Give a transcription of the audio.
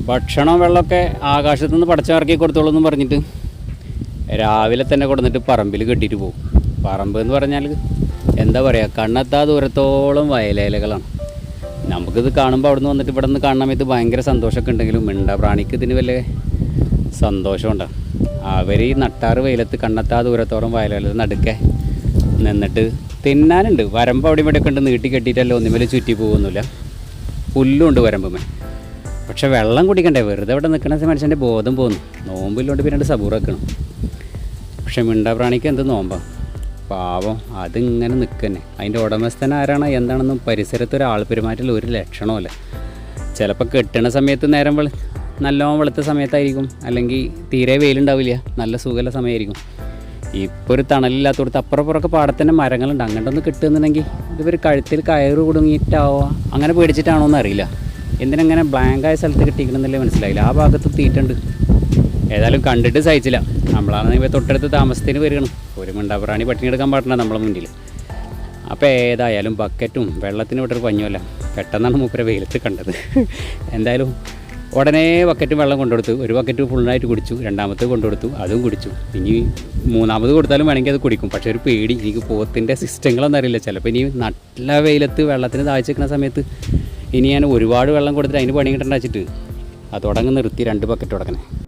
ഭക്ഷണം വെള്ളമൊക്കെ ആകാശത്തു നിന്ന് പടച്ചിറക്കി കൊടുത്തോളൂ എന്ന് പറഞ്ഞിട്ട് രാവിലെ തന്നെ കൊടുത്തിട്ട് പറമ്പിൽ കെട്ടിയിട്ട് പോകും. പറമ്പ് എന്ന് പറഞ്ഞാൽ എന്താ പറയുക, കണ്ണെത്താ ദൂരത്തോളം വയലേലകളാണ്. നമുക്കിത് കാണുമ്പോൾ അവിടെ നിന്ന് വന്നിട്ട് ഇവിടെ നിന്ന് കാണാൻ സമയത്ത് ഭയങ്കര സന്തോഷമൊക്കെ ഉണ്ടെങ്കിലും മിണ്ടാപ്രാണിക്ക് ഇതിന് വലിയ സന്തോഷമുണ്ടാകും. അവർ ഈ നട്ടാറ് വെയിലത്ത് കണ്ണെത്താ ദൂരത്തോളം വയലേല നടുക്കെ നിന്നിട്ട് തിന്നാനുണ്ട്. വരമ്പ് അവിടെ ഇവിടെയൊക്കെ ഉണ്ട്, നീട്ടി കെട്ടിയിട്ടല്ല ഒന്നുമേൽ ചുറ്റി പോകുന്നില്ല. പുല്ലുണ്ട് വരമ്പുമേ. പക്ഷെ വെള്ളം കുടിക്കണ്ടേ, വെറുതെ അവിടെ നിൽക്കുന്ന മനുഷ്യൻ്റെ ബോധം പോകുന്നു. നോമ്പില്ലോണ്ട് പിന്നെ സബൂർ വെക്കണം. പക്ഷെ മിണ്ടാപ്രാണിക്ക് എന്ത് നോമ്പാ, പാവം അതിങ്ങനെ നിൽക്കന്നെ. അതിൻ്റെ ഉടമസ്ഥൻ ആരാണ് എന്താണെന്നും പരിസരത്ത് ഒരാൾ പെരുമാറ്റത്തിൽ ഒരു ലക്ഷണമല്ല. ചിലപ്പോൾ കെട്ടണ സമയത്ത് നേരം നല്ലോണം വെളുത്ത സമയത്തായിരിക്കും, അല്ലെങ്കിൽ തീരെ വെയിലുണ്ടാവില്ല, നല്ല സുഖമുള്ള സമയമായിരിക്കും. ഇപ്പോൾ ഒരു തണലില്ലാത്തടത്ത് അപ്പുറപ്പുറമൊക്കെ പാടത്തന്നെ മരങ്ങളുണ്ട്. അങ്ങോട്ടൊന്ന് കിട്ടുന്നുണ്ടെങ്കിൽ ഇതൊരു കഴുത്തിൽ കയറ് കുടുങ്ങിയിട്ടാവോ അങ്ങനെ പേടിച്ചിട്ടാണോ എന്ന് അറിയില്ല. എന്തിനങ്ങനെ ബ്ലാങ്കായ സ്ഥലത്ത് കിട്ടിക്കണമെന്നല്ലേ മനസ്സിലായില്ല. ആ ഭാഗത്ത് തീറ്റുണ്ട്. ഏതായാലും കണ്ടിട്ട് സഹിച്ചില്ല. നമ്മളാണെങ്കിൽ തൊട്ടടുത്ത് താമസത്തിന് വരികയാണ്. ഒരു മിണ്ടാപ്രാണി പട്ടിണി എടുക്കാൻ പാടില്ല നമ്മളെ മുന്നിൽ. അപ്പോൾ ഏതായാലും ബക്കറ്റും വെള്ളത്തിന് വിട്ടൊരു പഞ്ഞുമല്ല. പെട്ടെന്നാണ് മൂപ്പരെ വെയിലത്ത് കണ്ടത്. എന്തായാലും ഉടനെ ബക്കറ്റും വെള്ളം കൊണ്ടുകൊടുത്തു. ഒരു ബക്കറ്റ് ഫുള്ളായിട്ട് കുടിച്ചു. രണ്ടാമത്തെ കൊണ്ടുകൊടുത്തു, അതും കുടിച്ചു. ഇനി മൂന്നാമത് കൊടുത്താലും വേണമെങ്കിൽ അത് കുടിക്കും. പക്ഷേ ഒരു പേടി, എനിക്ക് പോത്തിൻ്റെ സിസ്റ്റങ്ങളൊന്നും അറിയില്ല. ചിലപ്പോൾ ഇനി നല്ല വെയിലത്ത് വെള്ളത്തിന് താഴ്ച വെക്കുന്ന സമയത്ത് ഇനി ഞാൻ ഒരുപാട് വെള്ളം കൊടുത്തിട്ട് അതിന് പണി കിട്ടേണ്ട വെച്ചിട്ട് അതോടങ്ങ് നിർത്തി 2 ബക്കറ്റ് തുടങ്ങണേ.